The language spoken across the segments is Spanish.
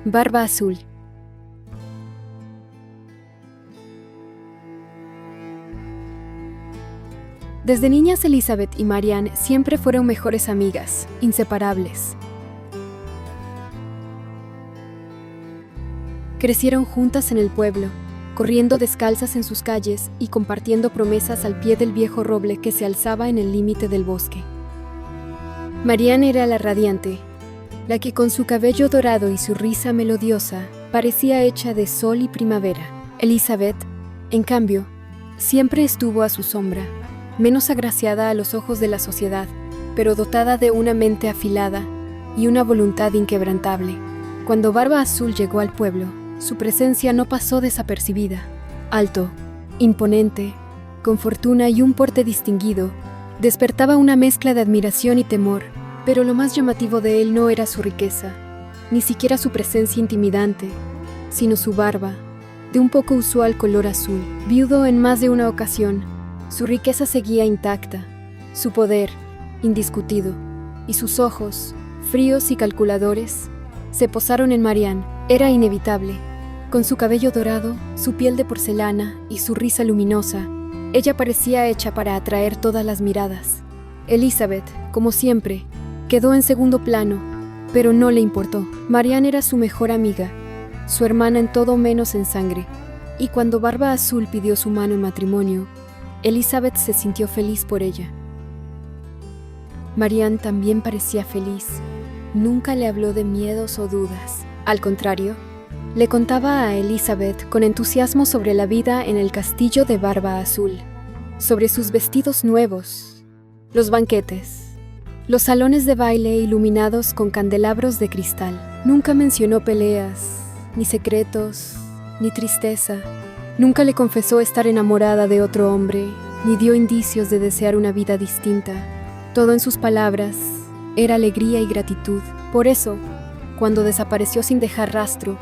Barba Azul. Desde niñas, Elizabeth y Marianne siempre fueron mejores amigas, inseparables. Crecieron juntas en el pueblo, corriendo descalzas en sus calles y compartiendo promesas al pie del viejo roble que se alzaba en el límite del bosque. Marianne era la radiante, la que con su cabello dorado y su risa melodiosa parecía hecha de sol y primavera. Elizabeth, en cambio, siempre estuvo a su sombra, menos agraciada a los ojos de la sociedad, pero dotada de una mente afilada y una voluntad inquebrantable. Cuando Barba Azul llegó al pueblo, su presencia no pasó desapercibida. Alto, imponente, con fortuna y un porte distinguido, despertaba una mezcla de admiración y temor, pero lo más llamativo de él no era su riqueza, ni siquiera su presencia intimidante, sino su barba, de un poco usual color azul. Viudo en más de una ocasión, su riqueza seguía intacta, su poder, indiscutido, y sus ojos, fríos y calculadores, se posaron en Marianne. Era inevitable. Con su cabello dorado, su piel de porcelana y su risa luminosa, ella parecía hecha para atraer todas las miradas. Elizabeth, como siempre, quedó en segundo plano, pero no le importó. Marianne era su mejor amiga, su hermana en todo menos en sangre, y cuando Barba Azul pidió su mano en matrimonio, Elizabeth se sintió feliz por ella. Marianne también parecía feliz. Nunca le habló de miedos o dudas. Al contrario, le contaba a Elizabeth con entusiasmo sobre la vida en el castillo de Barba Azul, sobre sus vestidos nuevos, los banquetes, los salones de baile iluminados con candelabros de cristal. Nunca mencionó peleas, ni secretos, ni tristeza. Nunca le confesó estar enamorada de otro hombre, ni dio indicios de desear una vida distinta. Todo en sus palabras era alegría y gratitud. Por eso, cuando desapareció sin dejar rastro,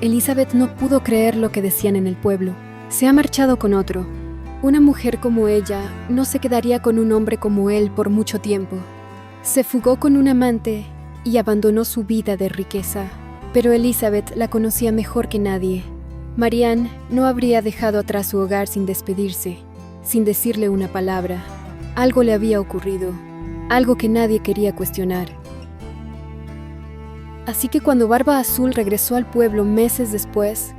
Elizabeth no pudo creer lo que decían en el pueblo. Se ha marchado con otro. Una mujer como ella no se quedaría con un hombre como él por mucho tiempo. Se fugó con un amante y abandonó su vida de riqueza. Pero Elizabeth la conocía mejor que nadie. Marianne no habría dejado atrás su hogar sin despedirse, sin decirle una palabra. Algo le había ocurrido, algo que nadie quería cuestionar. Así que cuando Barba Azul regresó al pueblo meses después,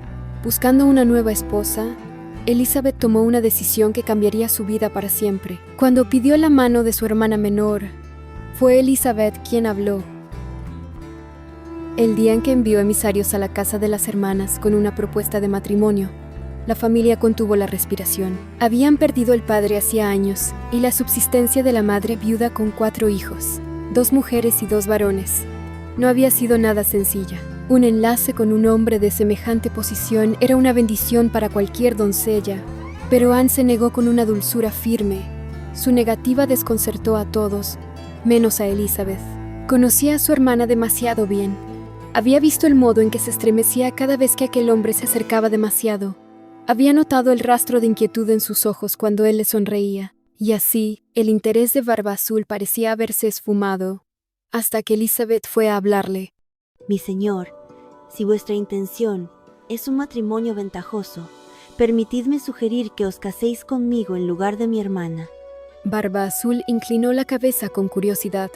buscando una nueva esposa, Elizabeth tomó una decisión que cambiaría su vida para siempre. Cuando pidió la mano de su hermana menor, fue Elizabeth quien habló. El día en que envió emisarios a la casa de las hermanas con una propuesta de matrimonio, la familia contuvo la respiración. Habían perdido el padre hacía años y la subsistencia de la madre viuda con 4 hijos, 2 mujeres y 2 varones. No había sido nada sencilla. Un enlace con un hombre de semejante posición era una bendición para cualquier doncella, pero Anne se negó con una dulzura firme. Su negativa desconcertó a todos, menos a Elizabeth. Conocía a su hermana demasiado bien. Había visto el modo en que se estremecía cada vez que aquel hombre se acercaba demasiado. Había notado el rastro de inquietud en sus ojos cuando él le sonreía, y así el interés de Barba Azul parecía haberse esfumado, hasta que Elizabeth fue a hablarle. Mi señor, si vuestra intención es un matrimonio ventajoso, permitidme sugerir que os caséis conmigo en lugar de mi hermana. Barba Azul inclinó la cabeza con curiosidad.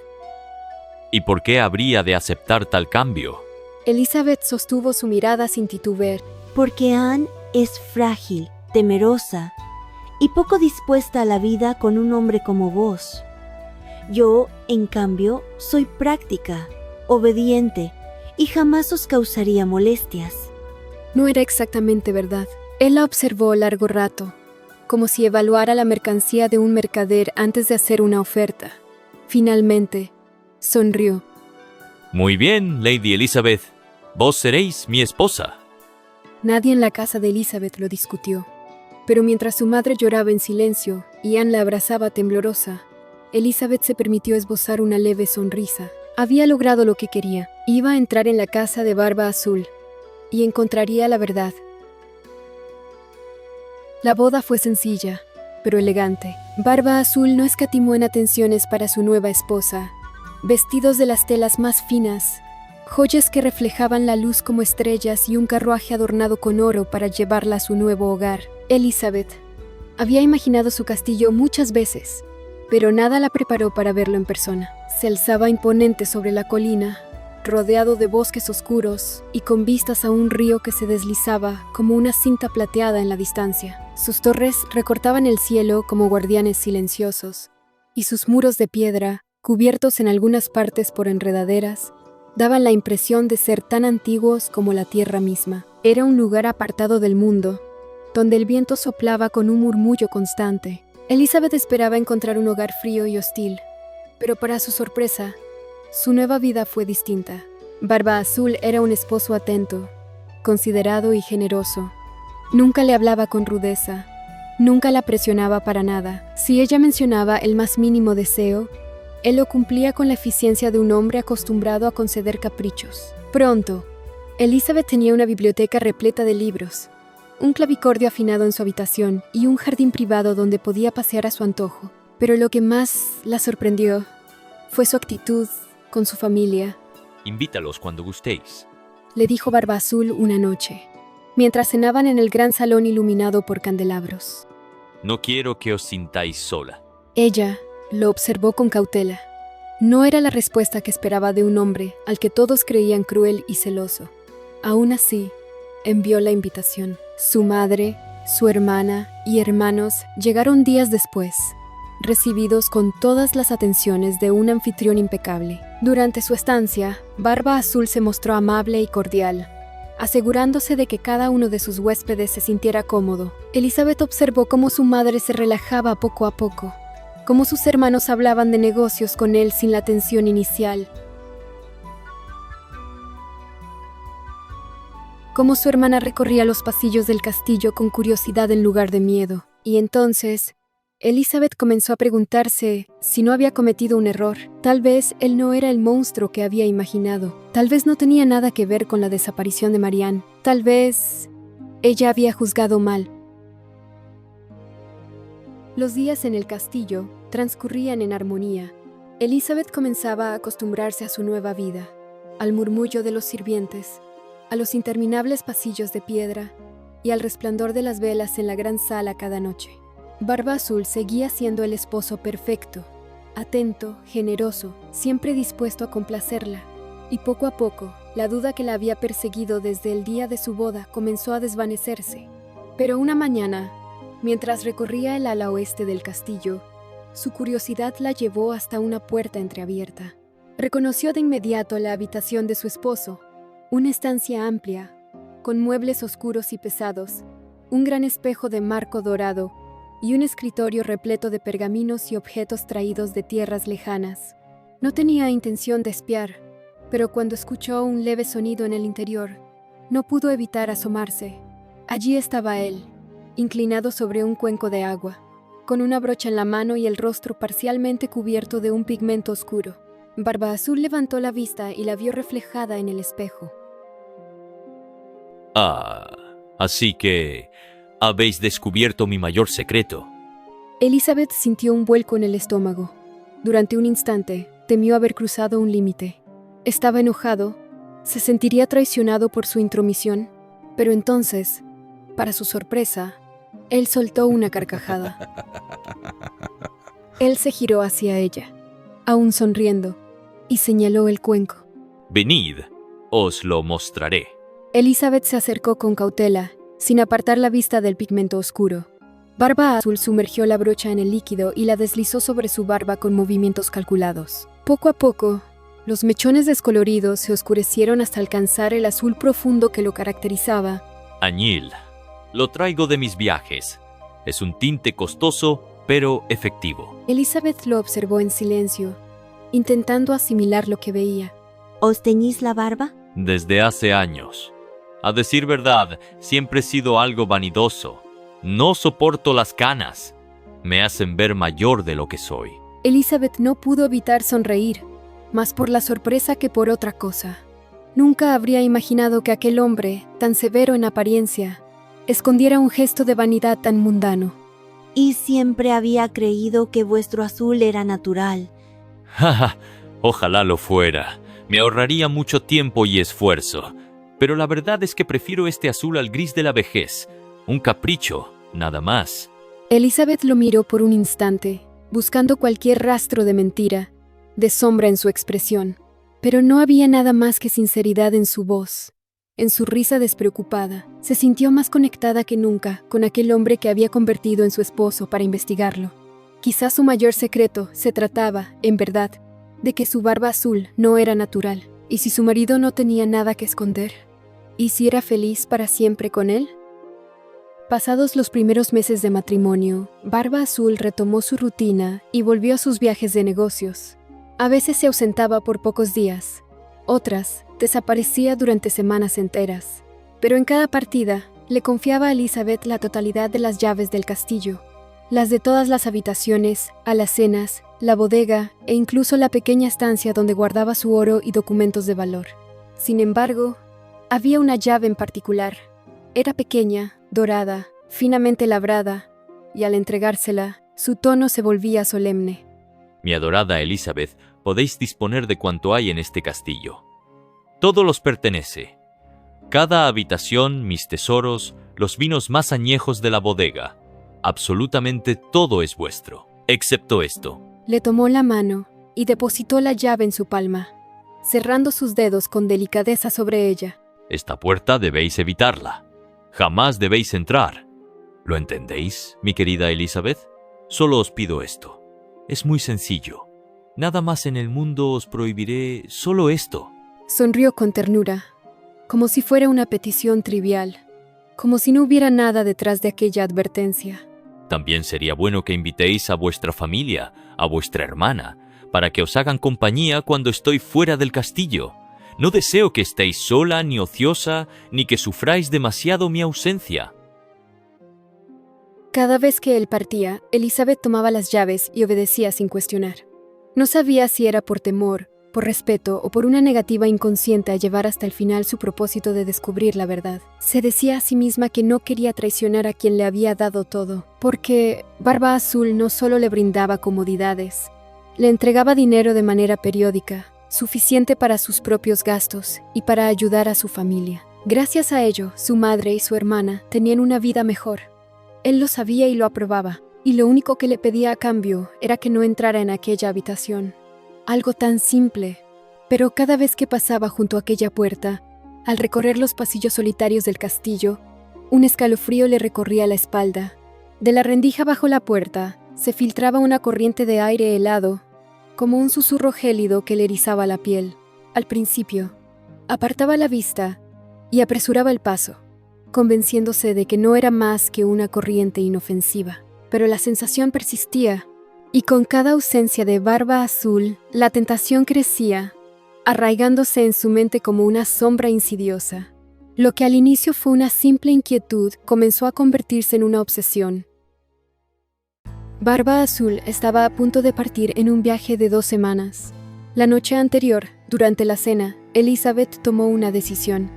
¿Y por qué habría de aceptar tal cambio? Elizabeth sostuvo su mirada sin titubear. Porque Anne es frágil, temerosa y poco dispuesta a la vida con un hombre como vos. Yo, en cambio, soy práctica, obediente y jamás os causaría molestias. No era exactamente verdad. Él la observó largo rato, como si evaluara la mercancía de un mercader antes de hacer una oferta. Finalmente, sonrió. Muy bien, Lady Elizabeth. Vos seréis mi esposa. Nadie en la casa de Elizabeth lo discutió. Pero mientras su madre lloraba en silencio y Anne la abrazaba temblorosa, Elizabeth se permitió esbozar una leve sonrisa. Había logrado lo que quería. Iba a entrar en la casa de Barba Azul y encontraría la verdad. La boda fue sencilla, pero elegante. Barba Azul no escatimó en atenciones para su nueva esposa. Vestidos de las telas más finas, joyas que reflejaban la luz como estrellas y un carruaje adornado con oro para llevarla a su nuevo hogar. Elizabeth había imaginado su castillo muchas veces, pero nada la preparó para verlo en persona. Se alzaba imponente sobre la colina, rodeado de bosques oscuros y con vistas a un río que se deslizaba como una cinta plateada en la distancia. Sus torres recortaban el cielo como guardianes silenciosos, y sus muros de piedra, cubiertos en algunas partes por enredaderas, daban la impresión de ser tan antiguos como la tierra misma. Era un lugar apartado del mundo, donde el viento soplaba con un murmullo constante. Elizabeth esperaba encontrar un hogar frío y hostil, pero para su sorpresa, su nueva vida fue distinta. Barba Azul era un esposo atento, considerado y generoso. Nunca le hablaba con rudeza, nunca la presionaba para nada. Si ella mencionaba el más mínimo deseo, él lo cumplía con la eficiencia de un hombre acostumbrado a conceder caprichos. Pronto, Elizabeth tenía una biblioteca repleta de libros, un clavicordio afinado en su habitación y un jardín privado donde podía pasear a su antojo. Pero lo que más la sorprendió fue su actitud con su familia. Invítalos cuando gustéis. Le dijo Barba Azul una noche, mientras cenaban en el gran salón iluminado por candelabros. No quiero que os sintáis sola. Ella lo observó con cautela. No era la respuesta que esperaba de un hombre al que todos creían cruel y celoso. Aún así, envió la invitación. Su madre, su hermana y hermanos llegaron días después, recibidos con todas las atenciones de un anfitrión impecable. Durante su estancia, Barba Azul se mostró amable y cordial, asegurándose de que cada uno de sus huéspedes se sintiera cómodo. Elizabeth observó cómo su madre se relajaba poco a poco, cómo sus hermanos hablaban de negocios con él sin la tensión inicial, cómo su hermana recorría los pasillos del castillo con curiosidad en lugar de miedo. Y entonces, Elizabeth comenzó a preguntarse si no había cometido un error. Tal vez él no era el monstruo que había imaginado. Tal vez no tenía nada que ver con la desaparición de Marianne. Tal vez ella había juzgado mal. Los días en el castillo transcurrían en armonía. Elizabeth comenzaba a acostumbrarse a su nueva vida, al murmullo de los sirvientes, a los interminables pasillos de piedra y al resplandor de las velas en la gran sala cada noche. Barba Azul seguía siendo el esposo perfecto, atento, generoso, siempre dispuesto a complacerla. Y poco a poco, la duda que la había perseguido desde el día de su boda comenzó a desvanecerse. Pero una mañana, mientras recorría el ala oeste del castillo, su curiosidad la llevó hasta una puerta entreabierta. Reconoció de inmediato la habitación de su esposo, una estancia amplia, con muebles oscuros y pesados, un gran espejo de marco dorado y un escritorio repleto de pergaminos y objetos traídos de tierras lejanas. No tenía intención de espiar, pero cuando escuchó un leve sonido en el interior, no pudo evitar asomarse. Allí estaba él, inclinado sobre un cuenco de agua, con una brocha en la mano y el rostro parcialmente cubierto de un pigmento oscuro. Barba Azul levantó la vista y la vio reflejada en el espejo. Ah, así que habéis descubierto mi mayor secreto. Elizabeth sintió un vuelco en el estómago. Durante un instante, temió haber cruzado un límite. Estaba enojado, se sentiría traicionado por su intromisión, pero entonces, para su sorpresa, él soltó una carcajada. Él se giró hacia ella, aún sonriendo, y señaló el cuenco. Venid, os lo mostraré. Elizabeth se acercó con cautela, sin apartar la vista del pigmento oscuro. Barba Azul sumergió la brocha en el líquido y la deslizó sobre su barba con movimientos calculados. Poco a poco, los mechones descoloridos se oscurecieron hasta alcanzar el azul profundo que lo caracterizaba. Añil, lo traigo de mis viajes. Es un tinte costoso, pero efectivo. Elizabeth lo observó en silencio, intentando asimilar lo que veía. ¿Os teñís la barba? Desde hace años. A decir verdad, siempre he sido algo vanidoso. No soporto las canas. Me hacen ver mayor de lo que soy. Elizabeth no pudo evitar sonreír, más por la sorpresa que por otra cosa. Nunca habría imaginado que aquel hombre, tan severo en apariencia, escondiera un gesto de vanidad tan mundano. Y siempre había creído que vuestro azul era natural. Jaja, ojalá lo fuera. Me ahorraría mucho tiempo y esfuerzo. Pero la verdad es que prefiero este azul al gris de la vejez. Un capricho, nada más. Elizabeth lo miró por un instante, buscando cualquier rastro de mentira, de sombra en su expresión. Pero no había nada más que sinceridad en su voz. En su risa despreocupada, se sintió más conectada que nunca con aquel hombre que había convertido en su esposo para investigarlo. Quizás su mayor secreto se trataba, en verdad, de que su barba azul no era natural. ¿Y si su marido no tenía nada que esconder? ¿Y si era feliz para siempre con él? Pasados los primeros meses de matrimonio, Barba Azul retomó su rutina y volvió a sus viajes de negocios. A veces se ausentaba por pocos días, otras desaparecía durante semanas enteras. Pero en cada partida le confiaba a Elizabeth la totalidad de las llaves del castillo, las de todas las habitaciones, alacenas, la bodega e incluso la pequeña estancia donde guardaba su oro y documentos de valor. Sin embargo, había una llave en particular. Era pequeña, dorada, finamente labrada, y al entregársela, su tono se volvía solemne. Mi adorada Elizabeth, podéis disponer de cuanto hay en este castillo. Todo os pertenece. Cada habitación, mis tesoros, los vinos más añejos de la bodega. Absolutamente todo es vuestro, excepto esto. Le tomó la mano y depositó la llave en su palma, cerrando sus dedos con delicadeza sobre ella. Esta puerta debéis evitarla. Jamás debéis entrar. ¿Lo entendéis, mi querida Elizabeth? Solo os pido esto. Es muy sencillo. Nada más en el mundo os prohibiré solo esto. Sonrió con ternura, como si fuera una petición trivial, como si no hubiera nada detrás de aquella advertencia. También sería bueno que invitéis a vuestra familia, a vuestra hermana, para que os hagan compañía cuando estoy fuera del castillo. No deseo que estéis sola ni ociosa, ni que sufráis demasiado mi ausencia. Cada vez que él partía, Elizabeth tomaba las llaves y obedecía sin cuestionar. No sabía si era por temor, por respeto o por una negativa inconsciente a llevar hasta el final su propósito de descubrir la verdad. Se decía a sí misma que no quería traicionar a quien le había dado todo, porque Barba Azul no solo le brindaba comodidades, le entregaba dinero de manera periódica, suficiente para sus propios gastos y para ayudar a su familia. Gracias a ello, su madre y su hermana tenían una vida mejor. Él lo sabía y lo aprobaba, y lo único que le pedía a cambio era que no entrara en aquella habitación. Algo tan simple, pero cada vez que pasaba junto a aquella puerta, al recorrer los pasillos solitarios del castillo, un escalofrío le recorría la espalda. De la rendija bajo la puerta se filtraba una corriente de aire helado, como un susurro gélido que le erizaba la piel. Al principio, apartaba la vista y apresuraba el paso, convenciéndose de que no era más que una corriente inofensiva. Pero la sensación persistía, y con cada ausencia de Barba Azul, la tentación crecía, arraigándose en su mente como una sombra insidiosa. Lo que al inicio fue una simple inquietud comenzó a convertirse en una obsesión. Barba Azul estaba a punto de partir en un viaje de 2 semanas. La noche anterior, durante la cena, Elizabeth tomó una decisión.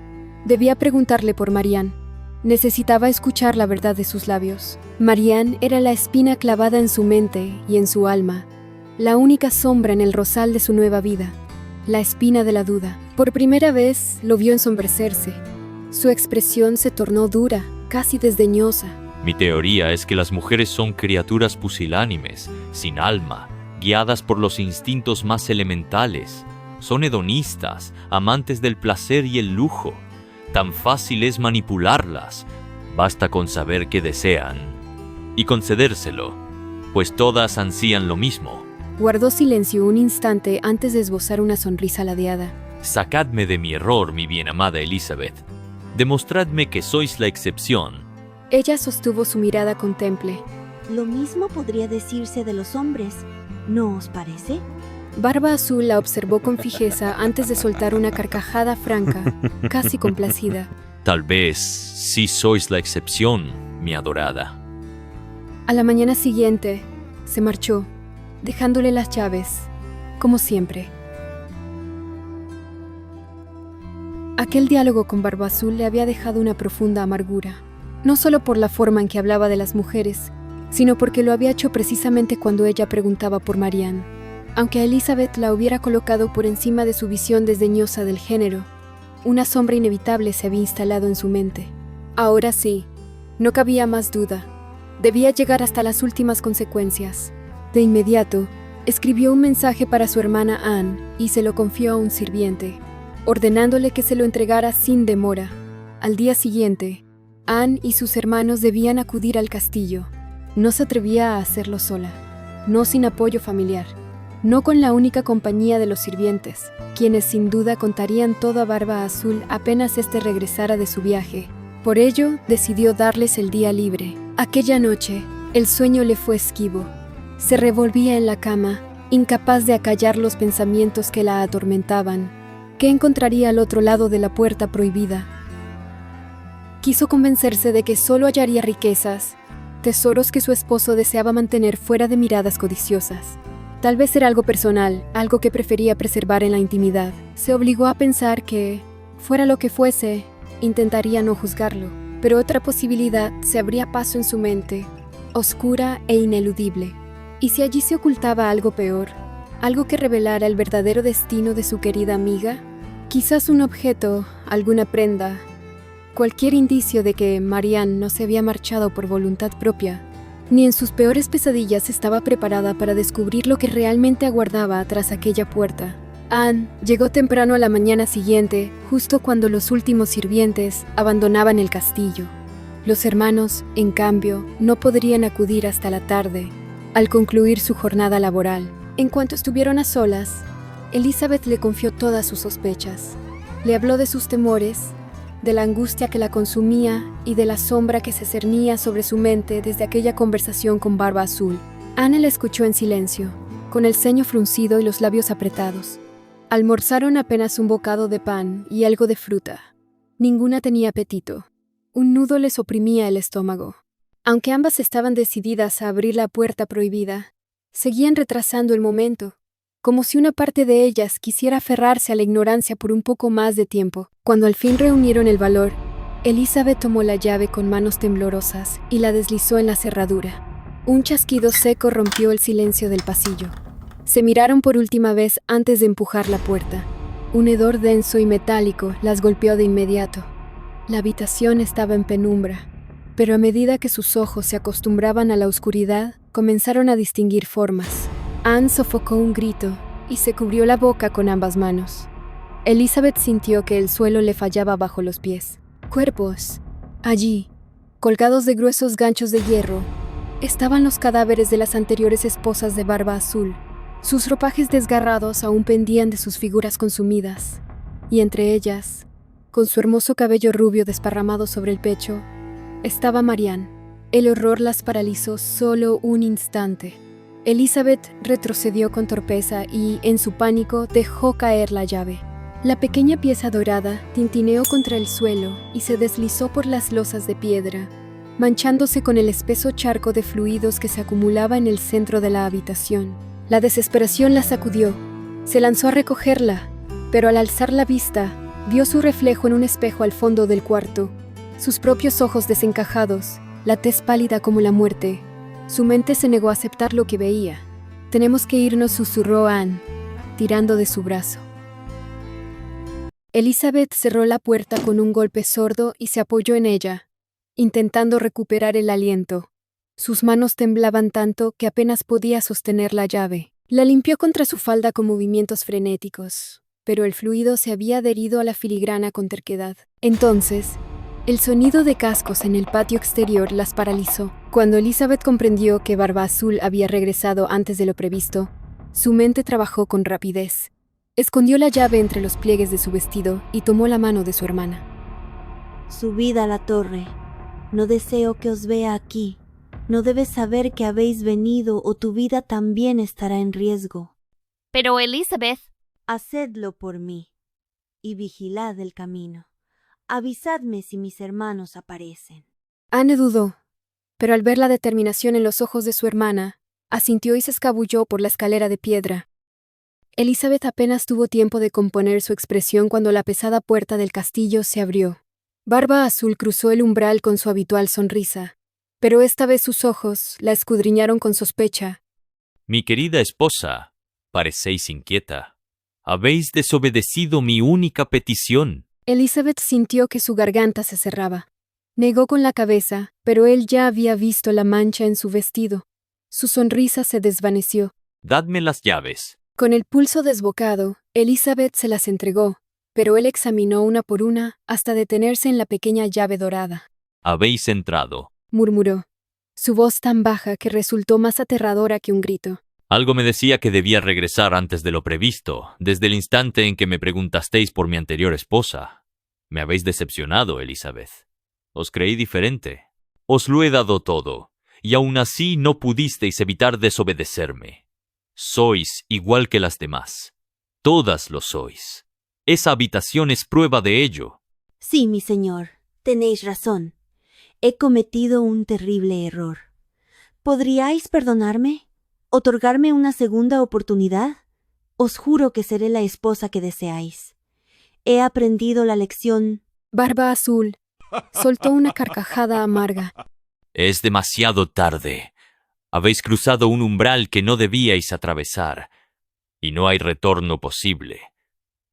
Debía preguntarle por Marianne. Necesitaba escuchar la verdad de sus labios. Marianne era la espina clavada en su mente y en su alma, la única sombra en el rosal de su nueva vida, la espina de la duda. Por primera vez lo vio ensombrecerse. Su expresión se tornó dura, casi desdeñosa. Mi teoría es que las mujeres son criaturas pusilánimes, sin alma, guiadas por los instintos más elementales. Son hedonistas, amantes del placer y el lujo. Tan fácil es manipularlas. Basta con saber qué desean y concedérselo, pues todas ansían lo mismo. Guardó silencio un instante antes de esbozar una sonrisa ladeada. Sacadme de mi error, mi bien-amada Elizabeth. Demostradme que sois la excepción. Ella sostuvo su mirada con temple. Lo mismo podría decirse de los hombres, ¿no os parece? Barba Azul la observó con fijeza antes de soltar una carcajada franca, casi complacida. Tal vez sí sois la excepción, mi adorada. A la mañana siguiente, se marchó, dejándole las llaves, como siempre. Aquel diálogo con Barba Azul le había dejado una profunda amargura, no solo por la forma en que hablaba de las mujeres, sino porque lo había hecho precisamente cuando ella preguntaba por Marianne. Aunque Elizabeth la hubiera colocado por encima de su visión desdeñosa del género, una sombra inevitable se había instalado en su mente. Ahora sí, no cabía más duda. Debía llegar hasta las últimas consecuencias. De inmediato, escribió un mensaje para su hermana Anne y se lo confió a un sirviente, ordenándole que se lo entregara sin demora. Al día siguiente, Anne y sus hermanos debían acudir al castillo. No se atrevía a hacerlo sola, no sin apoyo familiar, no con la única compañía de los sirvientes, quienes sin duda contarían todo a Barba Azul apenas éste regresara de su viaje. Por ello, decidió darles el día libre. Aquella noche, el sueño le fue esquivo. Se revolvía en la cama, incapaz de acallar los pensamientos que la atormentaban. ¿Qué encontraría al otro lado de la puerta prohibida? Quiso convencerse de que solo hallaría riquezas, tesoros que su esposo deseaba mantener fuera de miradas codiciosas. Tal vez era algo personal, algo que prefería preservar en la intimidad. Se obligó a pensar que, fuera lo que fuese, intentaría no juzgarlo, pero otra posibilidad se abría paso en su mente, oscura e ineludible. ¿Y si allí se ocultaba algo peor? ¿Algo que revelara el verdadero destino de su querida amiga? Quizás un objeto, alguna prenda, cualquier indicio de que Marianne no se había marchado por voluntad propia. Ni en sus peores pesadillas estaba preparada para descubrir lo que realmente aguardaba tras aquella puerta. Anne llegó temprano a la mañana siguiente, justo cuando los últimos sirvientes abandonaban el castillo. Los hermanos, en cambio, no podrían acudir hasta la tarde, al concluir su jornada laboral. En cuanto estuvieron a solas, Elizabeth le confió todas sus sospechas. Le habló de sus temores, de la angustia que la consumía y de la sombra que se cernía sobre su mente desde aquella conversación con Barba Azul. Anne la escuchó en silencio, con el ceño fruncido y los labios apretados. Almorzaron apenas un bocado de pan y algo de fruta. Ninguna tenía apetito. Un nudo les oprimía el estómago. Aunque ambas estaban decididas a abrir la puerta prohibida, seguían retrasando el momento, como si una parte de ellas quisiera aferrarse a la ignorancia por un poco más de tiempo. Cuando al fin reunieron el valor, Elizabeth tomó la llave con manos temblorosas y la deslizó en la cerradura. Un chasquido seco rompió el silencio del pasillo. Se miraron por última vez antes de empujar la puerta. Un hedor denso y metálico las golpeó de inmediato. La habitación estaba en penumbra, pero a medida que sus ojos se acostumbraban a la oscuridad, comenzaron a distinguir formas. Anne sofocó un grito y se cubrió la boca con ambas manos. Elizabeth sintió que el suelo le fallaba bajo los pies. Cuerpos. Allí, colgados de gruesos ganchos de hierro, estaban los cadáveres de las anteriores esposas de Barba Azul. Sus ropajes desgarrados aún pendían de sus figuras consumidas, y entre ellas, con su hermoso cabello rubio desparramado sobre el pecho, estaba Marianne. El horror las paralizó solo un instante. Elizabeth retrocedió con torpeza y, en su pánico, dejó caer la llave. La pequeña pieza dorada tintineó contra el suelo y se deslizó por las losas de piedra, manchándose con el espeso charco de fluidos que se acumulaba en el centro de la habitación. La desesperación la sacudió. Se lanzó a recogerla, pero al alzar la vista, vio su reflejo en un espejo al fondo del cuarto. Sus propios ojos desencajados, la tez pálida como la muerte. Su mente se negó a aceptar lo que veía. «Tenemos que irnos», susurró Anne, tirando de su brazo. Elizabeth cerró la puerta con un golpe sordo y se apoyó en ella, intentando recuperar el aliento. Sus manos temblaban tanto que apenas podía sostener la llave. La limpió contra su falda con movimientos frenéticos, pero el fluido se había adherido a la filigrana con terquedad. Entonces, el sonido de cascos en el patio exterior las paralizó. Cuando Elizabeth comprendió que Barba Azul había regresado antes de lo previsto, su mente trabajó con rapidez. Escondió la llave entre los pliegues de su vestido y tomó la mano de su hermana. Subid a la torre. No deseo que os vea aquí. No debes saber que habéis venido o tu vida también estará en riesgo. Pero Elizabeth... Hacedlo por mí y vigilad el camino. Avisadme si mis hermanos aparecen. Anne dudó, pero al ver la determinación en los ojos de su hermana, asintió y se escabulló por la escalera de piedra. Elizabeth apenas tuvo tiempo de componer su expresión cuando la pesada puerta del castillo se abrió. Barba Azul cruzó el umbral con su habitual sonrisa, pero esta vez sus ojos la escudriñaron con sospecha. Mi querida esposa, Parecéis inquieta. Habéis desobedecido mi única petición. Elizabeth sintió que su garganta se cerraba. Negó con la cabeza, pero él ya había visto la mancha en su vestido. Su sonrisa se desvaneció. Dadme las llaves. Con el pulso desbocado, Elizabeth se las entregó, pero él examinó una por una hasta detenerse en la pequeña llave dorada. Habéis entrado. Murmuró, su voz tan baja que resultó más aterradora que un grito. Algo me decía que debía regresar antes de lo previsto, desde el instante en que me preguntasteis por mi anterior esposa. Me habéis decepcionado, Elizabeth. Os creí diferente. Os lo he dado todo, y aún así no pudisteis evitar desobedecerme. Sois igual que las demás. Todas lo sois. Esa habitación es prueba de ello. Sí, mi señor, tenéis razón. He cometido un terrible error. ¿Podríais perdonarme? ¿Otorgarme una segunda oportunidad? Os juro que seré la esposa que deseáis. He aprendido la lección. Barba Azul soltó una carcajada amarga. Es demasiado tarde. Habéis cruzado un umbral que no debíais atravesar, y no hay retorno posible.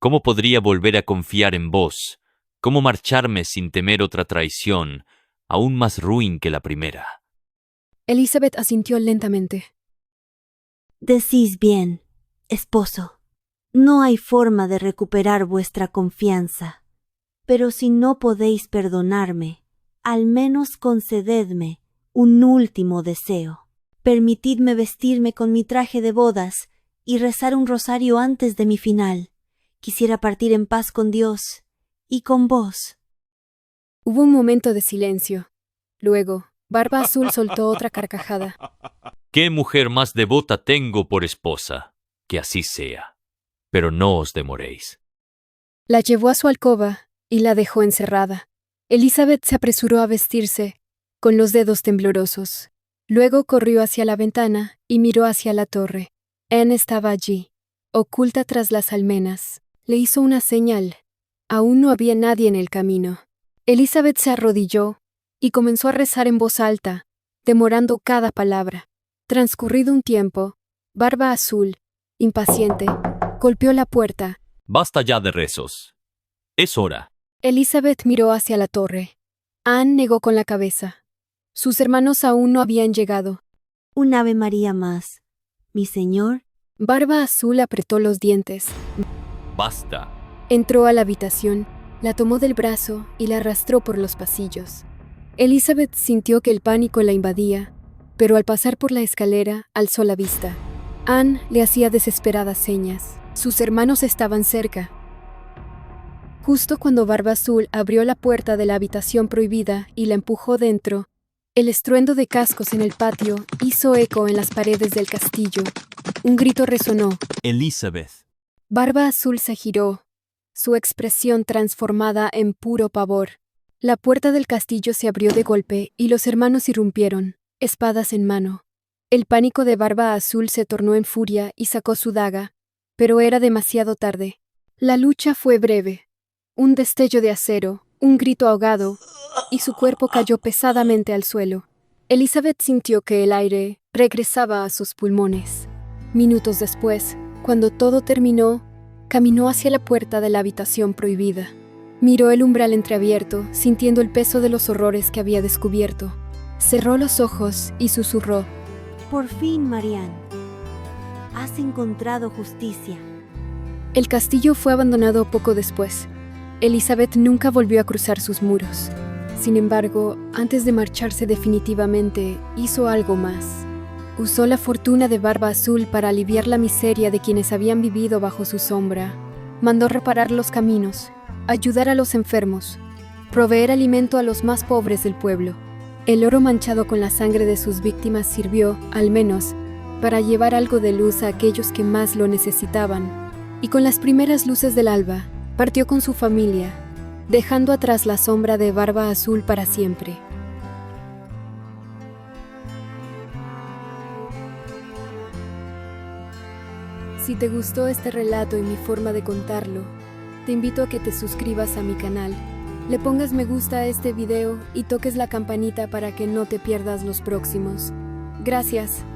¿Cómo podría volver a confiar en vos? ¿Cómo marcharme sin temer otra traición, aún más ruin que la primera? Elizabeth asintió lentamente. Decís bien, esposo. No hay forma de recuperar vuestra confianza. Pero si no podéis perdonarme, al menos concededme un último deseo. Permitidme vestirme con mi traje de bodas y rezar un rosario antes de mi final. Quisiera partir en paz con Dios y con vos. Hubo un momento de silencio. Luego, Barba Azul soltó otra carcajada. ¿Qué mujer más devota tengo por esposa? Que así sea. Pero no os demoréis. La llevó a su alcoba y la dejó encerrada. Elizabeth se apresuró a vestirse, con los dedos temblorosos. Luego corrió hacia la ventana y miró hacia la torre. Anne estaba allí, oculta tras las almenas. Le hizo una señal. Aún no había nadie en el camino. Elizabeth se arrodilló y comenzó a rezar en voz alta, demorando cada palabra. Transcurrido un tiempo, Barba Azul, impaciente, golpeó la puerta. Basta ya de rezos. Es hora. Elizabeth miró hacia la torre. Anne negó con la cabeza. Sus hermanos aún no habían llegado. Un Ave María más. Mi señor. Barba Azul apretó los dientes. Basta. Entró a la habitación, la tomó del brazo y la arrastró por los pasillos. Elizabeth sintió que el pánico la invadía, pero al pasar por la escalera alzó la vista. Anne le hacía desesperadas señas. Sus hermanos estaban cerca. Justo cuando Barba Azul abrió la puerta de la habitación prohibida y la empujó dentro, el estruendo de cascos en el patio hizo eco en las paredes del castillo. Un grito resonó. Elizabeth. Barba Azul se giró, su expresión transformada en puro pavor. La puerta del castillo se abrió de golpe y los hermanos irrumpieron, espadas en mano. El pánico de Barba Azul se tornó en furia y sacó su daga, pero era demasiado tarde. La lucha fue breve. Un destello de acero, un grito ahogado, y su cuerpo cayó pesadamente al suelo. Elizabeth sintió que el aire regresaba a sus pulmones. Minutos después, cuando todo terminó, caminó hacia la puerta de la habitación prohibida. Miró el umbral entreabierto, sintiendo el peso de los horrores que había descubierto. Cerró los ojos y susurró. Por fin, Marianne. Has encontrado justicia. El castillo fue abandonado poco después. Elizabeth nunca volvió a cruzar sus muros. Sin embargo, antes de marcharse definitivamente, hizo algo más. Usó la fortuna de Barba Azul para aliviar la miseria de quienes habían vivido bajo su sombra. Mandó reparar los caminos, ayudar a los enfermos, proveer alimento a los más pobres del pueblo. El oro manchado con la sangre de sus víctimas sirvió, al menos, para llevar algo de luz a aquellos que más lo necesitaban. Y con las primeras luces del alba, partió con su familia, dejando atrás la sombra de Barba Azul para siempre. Si te gustó este relato y mi forma de contarlo, te invito a que te suscribas a mi canal, le pongas me gusta a este video y toques la campanita para que no te pierdas los próximos. Gracias.